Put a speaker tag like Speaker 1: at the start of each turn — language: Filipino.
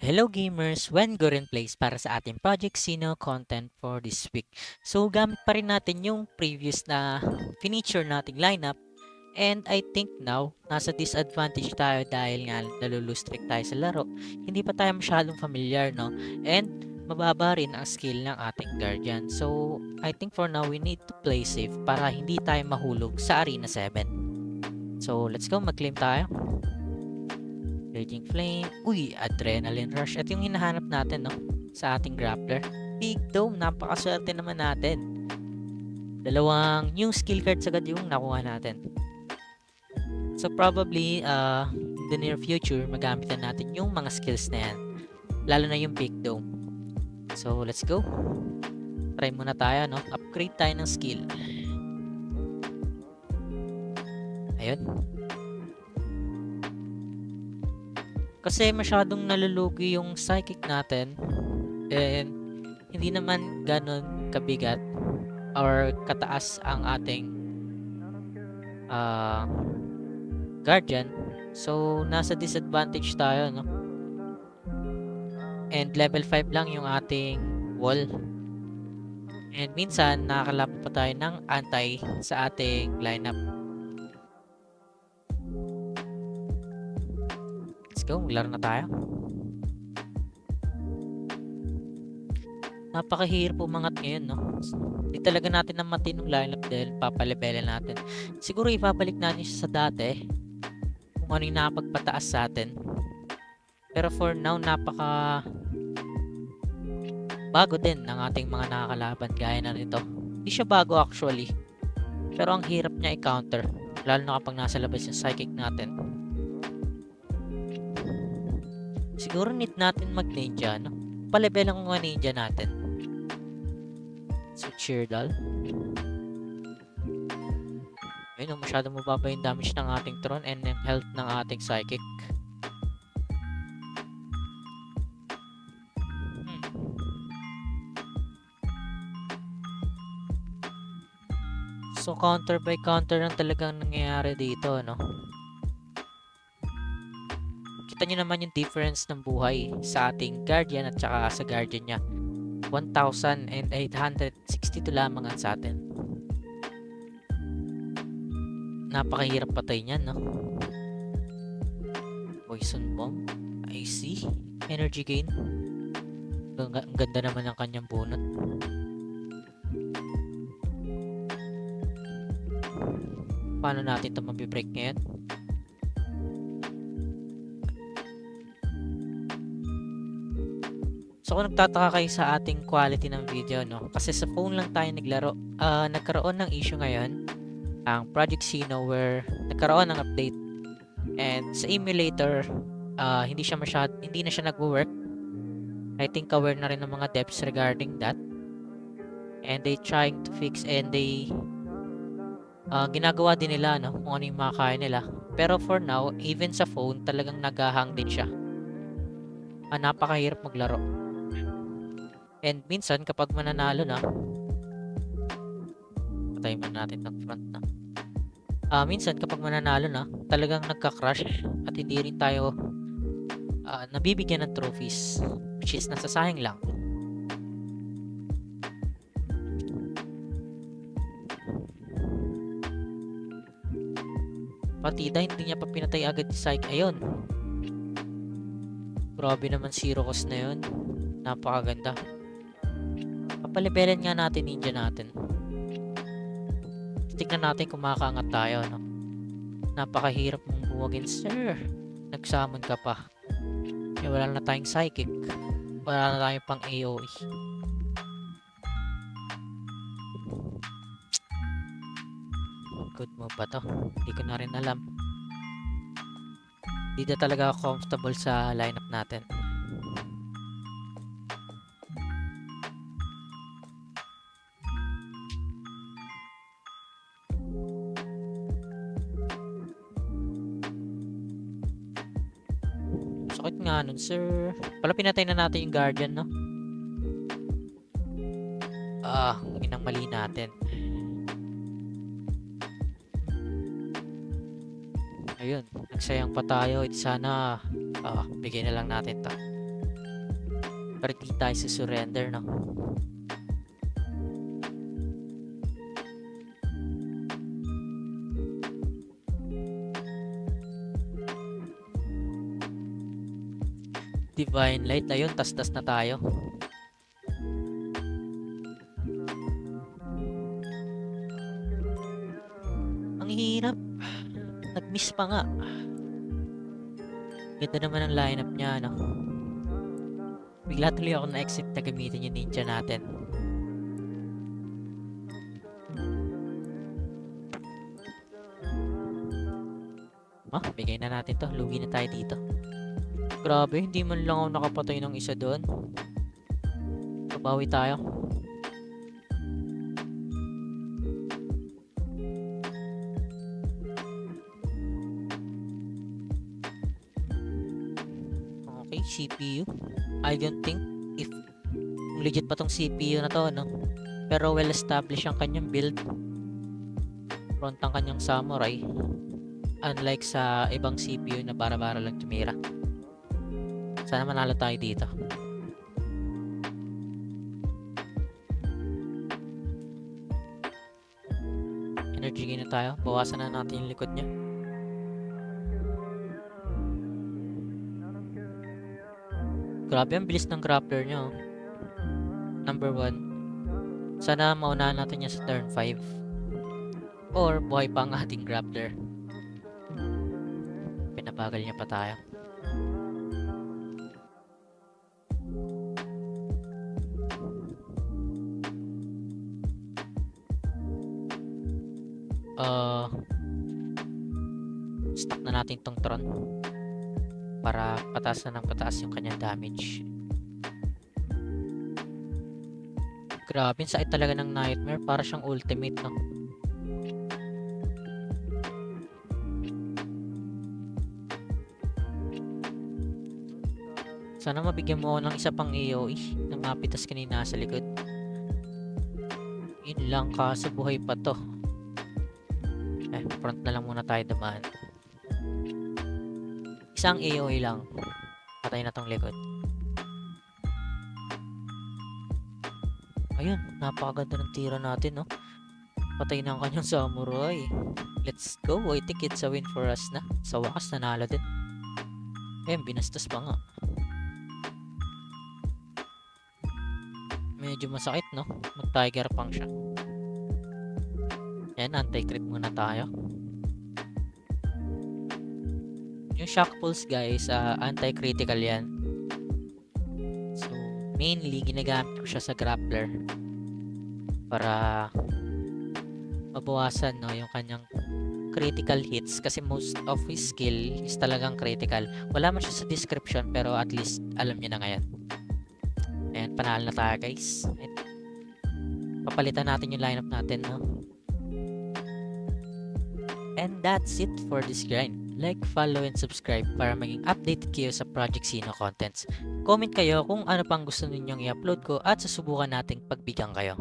Speaker 1: Hello gamers! When Goren plays para sa ating Project Sino content for this week. So gamit pa rin natin yung previous na feature nating lineup, and I think now nasa disadvantage tayo dahil nga nalulustrik tayo sa laro. Hindi pa tayo masyadong familiar, no? And mababa rin ang skill ng ating guardian. So I think for now we need to play safe para hindi tayo mahulog sa Arena 7. So let's go, mag-claim tayo. Raging Flame. Uy, Adrenaline Rush. At yung hinahanap natin, no? Sa ating grappler. Big Dome. Napakaswerte naman natin. Dalawang new skill cards agad yung nakuha natin. So probably, in the near future, magamit na natin yung mga skills na yan. Lalo na yung Big Dome. So, let's go. Try muna tayo, no? Upgrade tayo ng skill. Ayun. Kasi masyadong nalulugi yung psychic natin, and hindi naman ganun kabigat or kataas ang ating guardian. So nasa disadvantage tayo, no? And level 5 lang yung ating wall, and minsan nakakalaban pa tayo ng anti sa ating lineup. Go, maglaro na tayo. Napakahirap umangat ngayon, no? Hindi talaga natin na matinong lineup dahil papalevelin natin. Siguro ibabalik natin siya sa dati kung ano yung nakapagpataas sa atin. Pero for now, napaka bago din ng ating mga nakakalaban gaya na nito. Hindi siya bago actually, pero ang hirap niya i-counter, lalo na kapag nasa labas yung psychic natin. Siguro need natin mag-ninja, no? Palevel ang mga ninja natin. So, Cheerdal. Ayun, masyado mababa yung damage ng ating Tron and yung health ng ating Psychic. So, counter by counter lang talagang nangyayari dito, no? Kita nyo naman yung difference ng buhay sa ating Guardian at saka sa Guardian niya. 1,862 lamang ang sa atin. Napakahirap patay niyan, no? Poison Bomb. I see. Energy gain. Ang ganda naman ng kanyang bunot. Paano natin ito mabibreak ngayon? So kung nagtataka kayo sa ating quality ng video, no? Kasi sa phone lang tayo naglaro. Nagkaroon ng issue ngayon ang Project Sino where nagkaroon ng update, and sa emulator hindi na siya nagwo-work. I think aware na rin ng mga devs regarding that, and they trying to fix, and they ginagawa din nila, no, kung ano yung makakaya nila. Pero for now, even sa phone talagang naghahang din siya. Napakahirap maglaro. And minsan kapag mananalo na, patayin man natin ng front na. Minsan kapag mananalo na, talagang nagka-crash at hindi rin tayo nabibigyan ng trophies, which is nasasayang lang. Partida, hindi niya pa pinatay agad si Psyche. Ayun. Grabe naman, zero cost na yun. Napakaganda. Papalevelin nga natin ninja natin. Tignan natin kung makakaangat tayo, no? Napakahirap mong buwagin, sir. Nagsamon ka pa. Wala na tayong psychic. Wala na tayong pang AoE. Good move ba to? Hindi ko na rin alam. Hindi na talaga ako comfortable sa lineup natin. Sakit nga nun, sir. Pala pinatay na natin yung Guardian, no? Inang mali natin. Ayun, nagsayang pa tayo. Sana bigay na lang natin to. Para di tayo susurrender, no? Divine Light. Ayun, tas-tas na tayo. Ang hirap. Nag-miss pa nga. Ganda naman ang lineup niya, no? Bigla tuloy ako na-exit na gamitin yung ninja natin. Bigay na natin to. Lugi na tayo dito. Grabe, hindi man lang ako nakapatay ng isa doon. Pabawi tayo. Okay, CPU. I don't think if legit pa tong CPU na to, no? Pero well established ang kanyang build. Front ang kanyang samurai. Unlike sa ibang CPU na bara-bara lang tumira. Sana manalo tayo dito. Energy gain na tayo. Bawasan na natin yung likod niya. Grabe ang bilis ng grappler niya. Number 1. Sana maunahan natin niya sa turn 5. Or buhay pa ang ating grappler. Pinabagal niya pa tayo. Stock na natin tong Tron para pataas na ng pataas yung kanyang damage. Grabe, ang sakit talaga ng Nightmare. Para siyang ultimate, no? Sana mabigyan mo ako ng isa pang AoE na mapitas kanina sa likod. Yun lang, kaso buhay pa to. Front na lang muna tayo dumaan. Isang AoE lang. Patay na tong likod. Ayun, napakaganda ng tira natin, no? Patay na ang kanyang samurai. Let's go. I think it's a win for us na. Sa wakas, nanalo din. Binastos pa nga. Medyo masakit, no? Mag-tiger pang siya. Yan, anti-crit muna tayo. Yung shock pulse, guys, anti-critical yan. So, mainly, ginagamit ko siya sa grappler para mabawasan, no, yung kanyang critical hits kasi most of his skill is talagang critical. Wala man siya sa description pero at least alam niyo na ngayon. Ayan, panalo na tayo, guys. Papalitan natin yung lineup natin, no? And that's it for this grind. Like, follow, and subscribe para maging updated kayo sa Project Sino contents. Comment kayo kung ano pang gusto ninyong i-upload ko at susubukan nating pagbigyan kayo.